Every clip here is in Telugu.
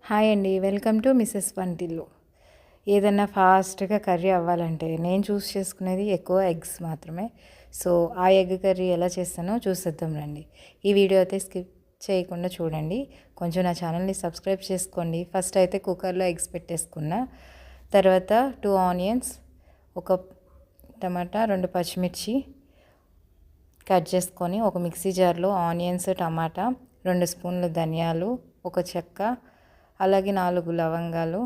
హాయ్ అండి, వెల్కమ్ టు మిసెస్ వంటిల్లు. ఏదన్నా ఫాస్ట్గా కర్రీ అవ్వాలంటే నేను చూస్ చేసుకునేది ఎక్కువ ఎగ్స్ మాత్రమే. సో ఆ ఎగ్ కర్రీ ఎలా చేస్తానో చూసేద్దాం రండి. ఈ వీడియో అయితే స్కిప్ చేయకుండా చూడండి. కొంచెం నా ఛానల్ని సబ్స్క్రైబ్ చేసుకోండి. ఫస్ట్ అయితే కుక్కర్లో ఎగ్స్ పెట్టేసుకున్నా. తర్వాత 2 ఆనియన్స్, ఒక టమాటా, 2 పచ్చిమిర్చి కట్ చేసుకొని ఒక మిక్సీ జార్లో ఆనియన్స్, టమాటా, 2 స్పూన్లు ధనియాలు, ఒక చెక్క, అలాగే 4 లవంగాలు,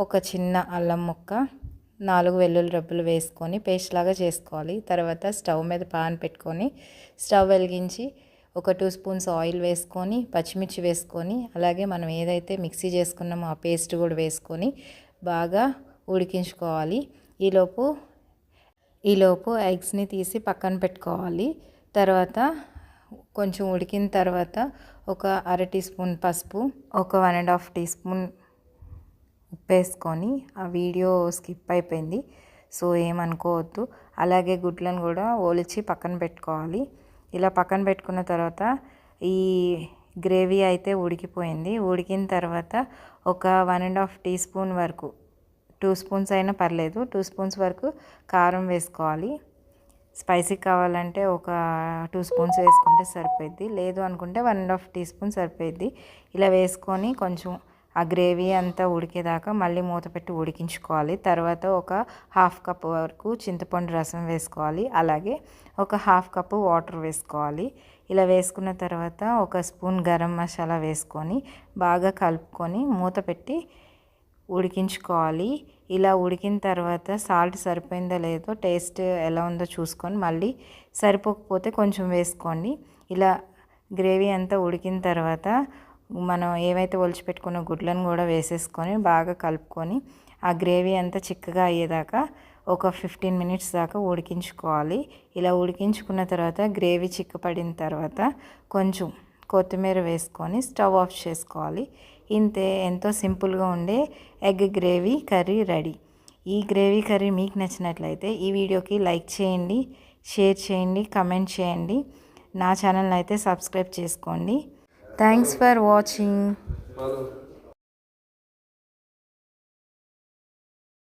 ఒక చిన్న అల్లం ముక్క, 4 వెల్లుల్లి రెబ్బలు వేసుకొని పేస్ట్ లాగా చేసుకోవాలి. తర్వాత స్టవ్ మీద పాన్ పెట్టుకొని స్టవ్ వెలిగించి ఒక 2 స్పూన్స్ ఆయిల్ వేసుకొని పచ్చిమిర్చి వేసుకొని అలాగే మనం ఏదైతే మిక్సీ చేసుకున్నామో ఆ పేస్ట్ కూడా వేసుకొని బాగా ఉడికించుకోవాలి. ఈలోపు ఎగ్స్ని తీసి పక్కన పెట్టుకోవాలి. తర్వాత కొంచెం ఉడికిన తర్వాత ఒక అర టీ స్పూన్ పసుపు, ఒక 1.5 టీ స్పూన్ ఉప్పు వేసుకొని, ఆ వీడియో స్కిప్ అయిపోయింది సో ఏమనుకోవద్దు. అలాగే గుడ్లను కూడా ఒలిచి పక్కన పెట్టుకోవాలి. ఇలా పక్కన పెట్టుకున్న తర్వాత ఈ గ్రేవీ అయితే ఉడికిపోయింది. ఉడికిన తర్వాత ఒక 1.5 టీ స్పూన్ వరకు, 2 స్పూన్స్ అయినా పర్లేదు, 2 స్పూన్స్ వరకు కారం వేసుకోవాలి. స్పైసీ కావాలంటే ఒక 2 స్పూన్స్ వేసుకుంటే సరిపోద్ది, లేదు అనుకుంటే 1.5 టీ స్పూన్ సరిపోద్ది. ఇలా వేసుకొని కొంచెం ఆ గ్రేవీ అంతా ఉడికేదాకా మళ్ళీ మూత పెట్టి ఉడికించుకోవాలి. తర్వాత ఒక 1/2 కప్ వరకు చింతపండు రసం వేసుకోవాలి. అలాగే ఒక 1/2 కప్పు వాటర్ వేసుకోవాలి. ఇలా వేసుకున్న తర్వాత ఒక స్పూన్ గరం మసాలా వేసుకొని బాగా కలుపుకొని మూత పెట్టి ఉడికించుకోవాలి. ఇలా ఉడికిన తర్వాత సాల్ట్ సరిపోయిందో లేదో టేస్ట్ ఎలా ఉందో చూసుకొని మళ్ళీ సరిపోకపోతే కొంచెం వేసుకోండి. ఇలా గ్రేవీ అంతా ఉడికిన తర్వాత మనం ఏవైతే ఒలిచిపెట్టుకున్న గుడ్లను కూడా వేసేసుకొని బాగా కలుపుకొని ఆ గ్రేవీ అంతా చిక్కగా అయ్యేదాకా ఒక 15 మినిట్స్ దాకా ఉడికించుకోవాలి. ఇలా ఉడికించుకున్న తర్వాత గ్రేవీ చిక్కపడిన తర్వాత కొంచెం కొత్తిమీర వేసుకొని స్టవ్ ఆఫ్ చేసుకోవాలి. ఇంతే, ఎంతో సింపుల్గా ఉండే ఎగ్ గ్రేవీ కర్రీ రెడీ. ఈ గ్రేవీ కర్రీ మీకు నచ్చినట్లయితే ఈ వీడియోకి లైక్ చేయండి, షేర్ చేయండి, కమెంట్ చేయండి. నా ఛానల్ని అయితే సబ్స్క్రైబ్ చేసుకోండి. Thanks for watching.